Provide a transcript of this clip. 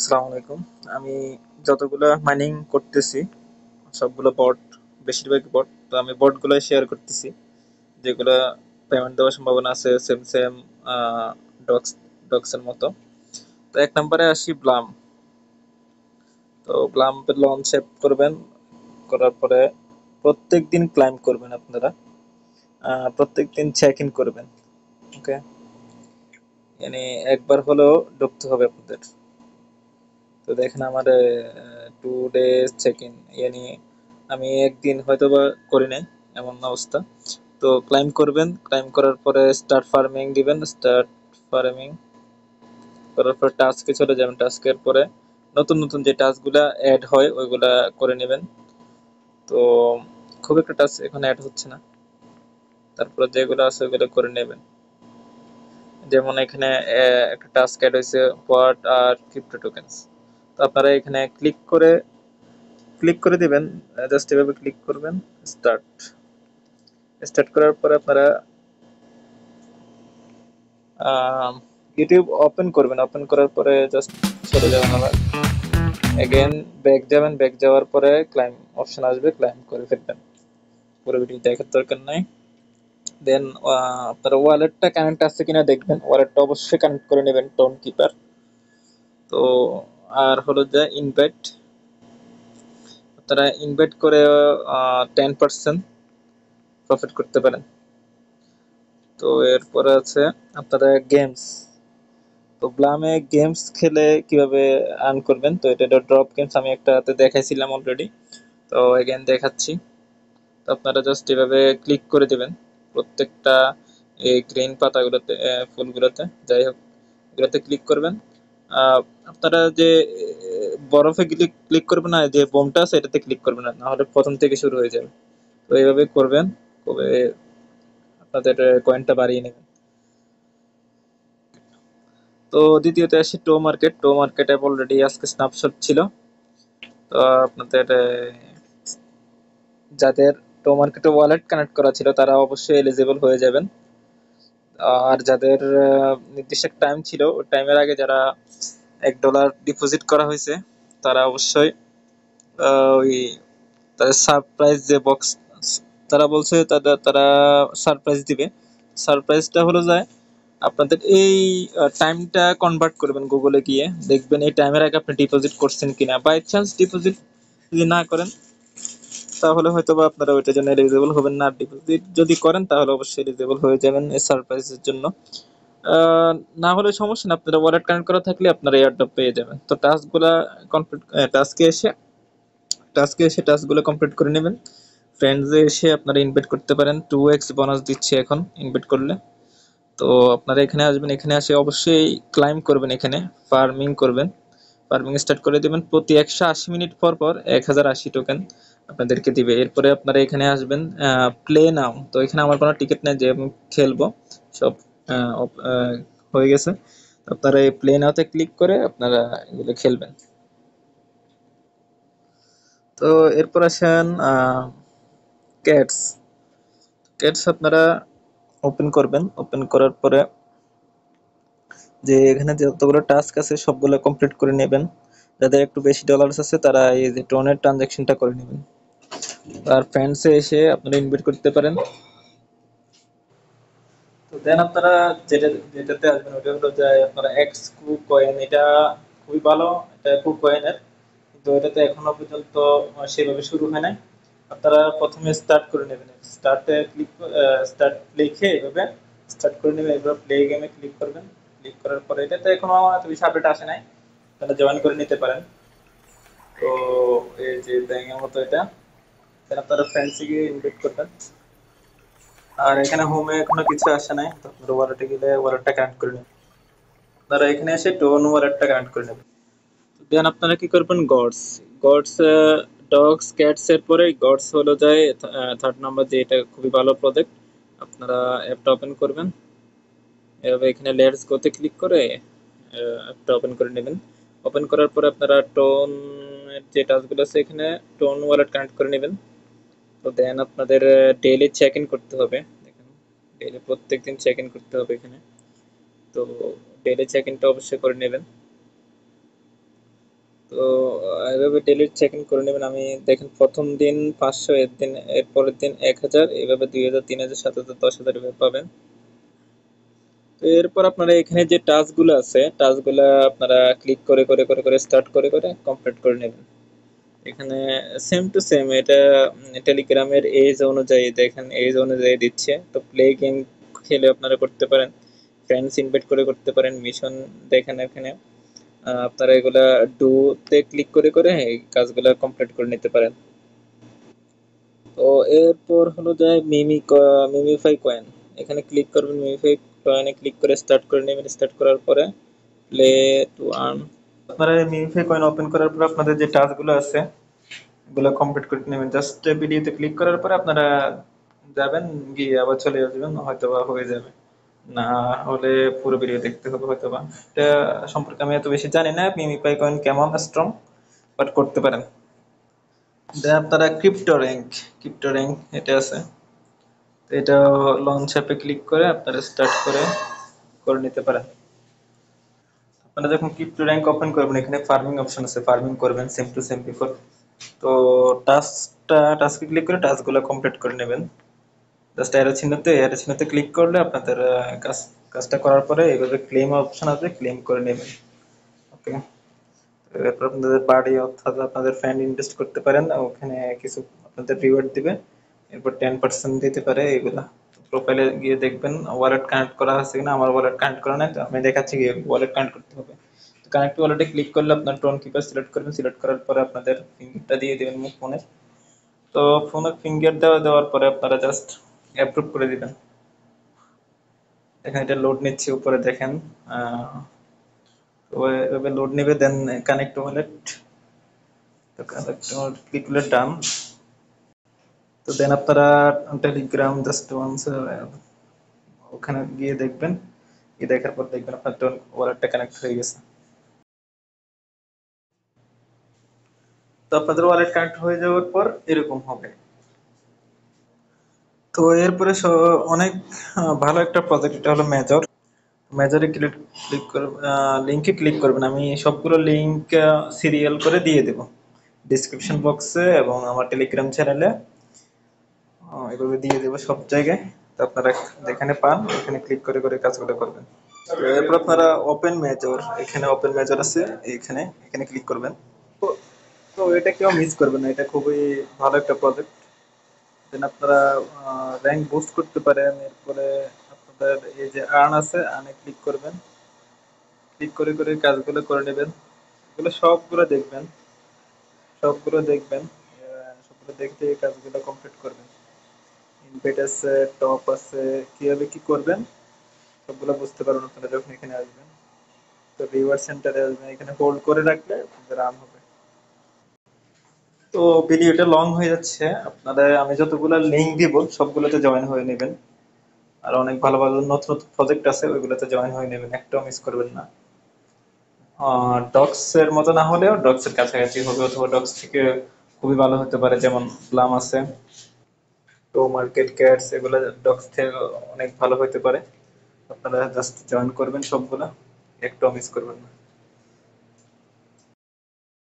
আসসালামু আলাইকুম। আমি যতগুলা মাইনিং করতেছি সবগুলো বট, বেশিরভাগ বট। তো আমি বটগুলো শেয়ার করতেছি যেগুলা পেমেন্ট দেওয়ার সম্ভাবনা আছে, সেম সেম ডক্স ডক্সের মতো। তো এক নম্বরে আসি ব্লাম। তো ব্লাম লঞ্চ অ্যাপ করবেন, করার পরে প্রত্যেক দিন ক্লাইম করবেন আপনারা, প্রত্যেক দিন চেক ইন করবেন। ওকে, মানে একবার হলেও ঢুকতে হবে আপনাদের। তো দেখেন আমার 2 days চেক ইন, ইয়ানি আমি একদিন হয়তো বা করি নাই, এমন অবস্থা। তো ক্লাইম করবেন, ক্লাইম করার পরে স্টার্ট ফার্মিং দিবেন, স্টার্ট ফার্মিং করার পর টাস্কে চলে যাবেন। টাস্কের পরে নতুন নতুন যে টাস্কগুলা অ্যাড হয় ওইগুলা করে নেবেন। তো খুব একটা টাস্ক এখানে অ্যাড হচ্ছে না, তারপরে যেগুলো আছে ওগুলো করে নেবেন। যেমন এখানে একটা টাস্ক অ্যাড হয়েছে, হোয়াট আর ক্রিপ্টো টোকেনস। তো আপনারা এখানে ক্লিক করে দিবেন, জাস্ট এভাবে ক্লিক করবেন, স্টার্ট স্টার্ট করার পরে আপনারা ইউটিউব ওপেন করবেন। ওপেন করার পরে জাস্ট চলে যাবেন, আবার এগেন ব্যাক যাবেন। ব্যাক যাওয়ার পরে ক্লাইম অপশন আসবে, ক্লাইম করে ফেলবেন। পুরো ভিডিও দেখার দরকার নাই। দেন আপনার ওয়ালেটটা কানেক্ট আছে কিনা দেখবেন, ওয়ালেটটা অবশ্যই কানেক্ট করে নেবেন, টোন কিপার। তো আর হলো যে ইনভাইট, আপনারা ইনভাইট করে 10% প্রফিট করতে পারেন। তো এরপরে আছে আপনারা গেমস। তো ব্লামে গেমস খেলে কিভাবে আর্ন করবেন, তো এটা ড্রপ গেমস আমি একটাতে দেখাইছিলাম অলরেডি, তো এগেন দেখাচ্ছি। তো আপনারা জাস্ট এভাবে ক্লিক করে দেবেন প্রত্যেকটা এই গ্রিন পাতাগুলোতে, ফুলগুলোতে, যাই হোক এগুলোতে ক্লিক করবেন। আপনারা যে বরফে ক্লিক ক্লিক করবেন না, যে বোমটা আছে এটাতে ক্লিক করবেন না, নাহলে প্রথম থেকে শুরু হয়ে যাবে। তো এইভাবে করবেন, তবে আপনাদের কয়েনটা বাড়িয়ে নেবেন। তো দ্বিতীয়তে আসি টো মার্কেট। টো মার্কেট অ্যাপ অলরেডি আজকে স্ন্যাপশট ছিল। তো আপনাদের যাদের টো মার্কেটে ওয়ালেট কানেক্ট করা ছিল তারা অবশ্যই এলিজিবল হয়ে যাবেন। আর যাদের নির্দিষ্ট টাইম ছিল, ওই টাইমের আগে যারা $1 ডিপোজিট করা হয়েছে তারা অবশ্যই ওই তাদের সারপ্রাইজ যে বক্স, তারা বলছে তারা সারপ্রাইজ দিবে। সারপ্রাইজটা হলো যায় আপনাদের এই টাইমটা কনভার্ট করবেন, গুগলে গিয়ে দেখবেন এই টাইমের আগে আপনি ডিপোজিট করছেন কিনা। বাই চান্স ডিপোজিট যদি না করেন তাহলে হয়তো বা আপনারা ওইটার জন্য এলিজিবল হবেন না। ডিপোজিট যদি করেন তাহলে অবশ্যই এলিজিবল হয়ে যাবেন এই সারপ্রাইজের জন্য। আহ, না হলে সমস্যা না, আপনারা ওয়ালেট কানেক্ট করা থাকলে আপনারা এয়ারড্রপ পেয়ে যাবেন। তো টাস্কগুলা কমপ্লিট, টাস্কে এসে টাস্কগুলো কমপ্লিট করে নেবেন। ফ্রেন্ডসে এসে আপনারা ইনভাইট করতে পারেন, 2x বোনাস দিচ্ছে এখন ইনভাইট করলে। তো আপনারা এখানে আসবেন, এখানে আসে অবশ্যই ক্লাইম করবেন, এখানে ফার্মিং করবেন। ফার্মিং স্টার্ট করে দেবেন, প্রতি 180 মিনিট পর পর 1080 টোকেন আপনাদেরকে দিবে। এরপরে আপনারা এখানে আসবেন, প্লে নাও। তো এখানে আমার কোনো টিকিট নেই যে আমি খেলবো, সব হয়ে গেছে। তো আপনারা এই প্লে নাওতে ক্লিক করে আপনারা এগুলো খেলবেন। তো এরপর আসেন ক্যাটস। ক্যাটস আপনারা ওপেন করবেন, ওপেন করার পরে যে এখানে যতগুলো টাস্ক আছে সবগুলো কমপ্লিট করে নেবেন। যাদের একটু বেশি ডলার্স আছে তারা এই যে টোনের ট্রানজাকশনটা করে নেবেন। আর ফ্রেন্ডসে এসে আপনারা ইনভাইট করতে পারেন। তো দেন আপনারা যেটাতে আসবেন ওটা হলো যে আপনারা এক্স কু কয়েন, এটা খুবই ভালো, এটা কু কয়েনের, কিন্তু এটাতে এখনো পর্যন্ত সেভাবে শুরু হয় নাই। আপনারা প্রথমে স্টার্ট করে নেবেন, স্টার্টে ক্লিক, স্টার্ট লিখে এভাবে স্টার্ট করে নেবেন। এবার প্লে গেমে ক্লিক করবেন। ক্লিক করার পরে এটাতে এখনো এত বেশি আপডেট আসে নাই, তাহলে জয়েন করে নিতে পারেন। তো এই যে ব্যাঙের মতো এটা, then আপনারা ফ্রেন্ডসে গিয়ে ইনভাইট করবেন। আর এখানে হোমে এখনো কিছু আসে নাই, তো আপনারা ওয়ালেটে গেলে ওয়ালেটটা কানেক্ট করে নেবেন। আপনারা এখানে এসে টোন ওয়ালেটটা কানেক্ট করে নেবেন। দেন আপনারা কি করবেন, গডস। গডস ডগস ক্যাটস এর পরে গডস হলো যায় থার্ড নাম্বার, যে এটা খুবই ভালো প্রজেক্ট। আপনারা অ্যাপটা ওপেন করবেন, এভাবে এখানে লেটস গোতে ক্লিক করে অ্যাপটা ওপেন করে নেবেন। ওপেন করার পরে আপনারা টোন যে টাস্কগুলো আছে এখানে টোন ওয়ালেট কানেক্ট করে নেবেন। তো দেন আপনাদের ডেইলি চেক ইন করতে হবে, দেখেন ডেইলি প্রত্যেকদিন চেক ইন করতে হবে এখানে। তো ডেইলি চেক ইনটা অবশ্যই করে নেবেন। তো এভাবে ডেলি চেক ইন করে নেবেন। আমি দেখেন প্রথম দিন 500, এর দিন এর পরের দিন 1000, এইভাবে 2000, 3000, 7000, 10,000 এভাবে পাবেন। তো এরপর আপনারা এখানে যে টাস্কগুলো আছে, টাস্কগুলো আপনারা ক্লিক করে করে করে করে স্টার্ট করে করে কমপ্লিট করে নেবেন। এখানে সেম টু সেম এটা টেলিগ্রামের এজ অনুযায়ী দেখেন, এজ অনুযায়ী দিচ্ছে। তো প্লে গেম খেলে আপনারা করতে পারেন, ফ্রেন্ডস ইনভাইট করে করতে পারেন, মিশন দেখেন এখানে আপনারা এগুলা ডু তে ক্লিক করে করে এই কাজগুলা কমপ্লিট করে নিতে পারেন। তো এরপর হলো যায় মিমিফাই কয়েন। এখানে ক্লিক করবেন, মিমিফাই কয়েনে ক্লিক করে স্টার্ট করে নেবেন। স্টার্ট করার পরে প্লে টু আর্ন, আপনারা মিমিফাই কয়েন ওপেন করার পর আপনাদের যে টাস্কগুলো আছে এগুলো কমপ্লিট করে নেবেন। জাস্ট ভিডিওতে ক্লিক করার পরে আপনারা যাবেন, গিয়ে আবার চলে আসবেন, হয়তো বা হয়ে যাবে। না হলে পুরো ভিডিও দেখতে হবে হয়তো বা। এটা সম্পর্কে আমি এত বেশি জানি না মিমিফাই কয়েন কেমন স্ট্রং, বাট করতে পারেন। দেন আপনারা ক্রিপ্টো র্যাঙ্ক এটা আছে, তো এটা লঞ্চ অ্যাপে ক্লিক করে আপনারা স্টার্ট করে করে নিতে পারেন। আপনারা যখন ক্রিপ্টো র্যাঙ্ক ওপেন করবেন এখানে ফার্মিং অপশন আছে, ফার্মিং করবেন সেম টু সেম বিফোর। তো টাস্কে ক্লিক করে টাস্কগুলো কমপ্লিট করে নেবেন। জাস্ট অ্যারো চিহ্নতে ক্লিক করলে আপনাদের কাজটা করার পরে এইভাবে ক্লেম অপশন আছে, ক্লেম করে নেবেন। ওকে, এরপর আপনাদের বাড়ি অর্থাৎ আপনাদের ফ্রেন্ড ইনভেস্ট করতে পারেন, ওখানে কিছু আপনাদের রিওয়ার্ড দিবে। এরপর 10% দিতে পারে এগুলা। প্রোফাইলে গিয়ে দেখবেন ওয়ালেট কানেক্ট করা আছে কিনা। আমার ওয়ালেট কানেক্ট করা নাই, তো আমি দেখাচ্ছি গিয়ে ওয়ালেট কানেক্ট করতে হবে। কানেক্ট ওয়ালেটে ক্লিক করলে আপনার টোন কিপার সিলেক্ট করবেন, সিলেক্ট করার পরে আপনাদের ফিঙ্গারটা দিয়ে দেবেন মুখ ফোনের। তো ফোনের ফিঙ্গার দেওয়ার পরে আপনারা জাস্ট অ্যাপ্রুভ করে দিবেন। এখানে এটা লোড নিচ্ছে উপরে দেখেন। আহ, তো এভাবে লোড নেবে, দেন কানেক্ট ওয়ালেট। তো কানেক্ট ওয়ালেট ক্লিক করলে ডান। তো দেন আপনারা টেলিগ্রাম জাস্ট ওয়ান্স ওখানে গিয়ে দেখবেন, গিয়ে দেখার পর দেখবেন আপনার টোন ওয়ালেটটা কানেক্ট হয়ে গেছে। তো আপনাদের ওয়ালেট কানেক্ট হয়ে যাওয়ার পর এরকম হবে। তো এরপরে অনেক ভালো একটা প্রজেক্ট, এটা হলো মেজর। মেজরে ক্লিক ক্লিক করবেন, লিঙ্কে ক্লিক করবেন। আমি সবগুলো লিঙ্ক সিরিয়াল করে দিয়ে দেব ডিসক্রিপশন বক্সে এবং আমার টেলিগ্রাম চ্যানেলে এভাবে দিয়ে দেবো সব জায়গায়। তো আপনারা যেখানে পান ওখানে ক্লিক করে করে কাজগুলো করবেন। তো এরপর আপনারা ওপেন মেজর, এখানে ওপেন মেজর আছে, এখানে এখানে ক্লিক করবেন। তো তো এটা কেউ মিস করবেন না, এটা খুবই ভালো একটা প্রজেক্ট। দেন আপনারা র্যাঙ্ক বুস্ট করতে পারেন। এরপরে আপনাদের এই যে আর্ন আছে, আর্নে ক্লিক করবেন, ক্লিক করে করে কাজগুলো করে নেবেন। এগুলো সবগুলো দেখবেন, সবগুলো দেখে এই কাজগুলো কমপ্লিট করবেন। ইনভাইট আছে, টপ আছে, কিভাবে কি করবেন সবগুলো বুঝতে পারবেন আপনারা যখন এখানে আসবেন। তো রিওয়ার্ড সেন্টারে আসবেন, এখানে হোল্ড করে রাখলে আপনাদের রান হবে। তো ভিডিওটা লং হয়ে যাচ্ছে, আপনাদের আমি যতগুলো লিঙ্ক দিব সবগুলোতে জয়েন হয়ে নেবেন। আর অনেক ভালো ভালো নতুন নতুন প্রজেক্ট আছে, ওইগুলোতে জয়েন হয়ে নেবেন, একটাও মিস করবেন না। ডক্স এর মতো না হলেও ডক্স এর কাছাকাছি হবে, অথবা ডক্স থেকে খুবই ভালো হতে পারে, যেমন প্লাম আছে, তো মার্কেট ক্যাটস, এগুলো ডক্স থেকে অনেক ভালো হতে পারে। আপনারা জাস্ট জয়েন করবেন সবগুলা, একটাও মিস করবেন না।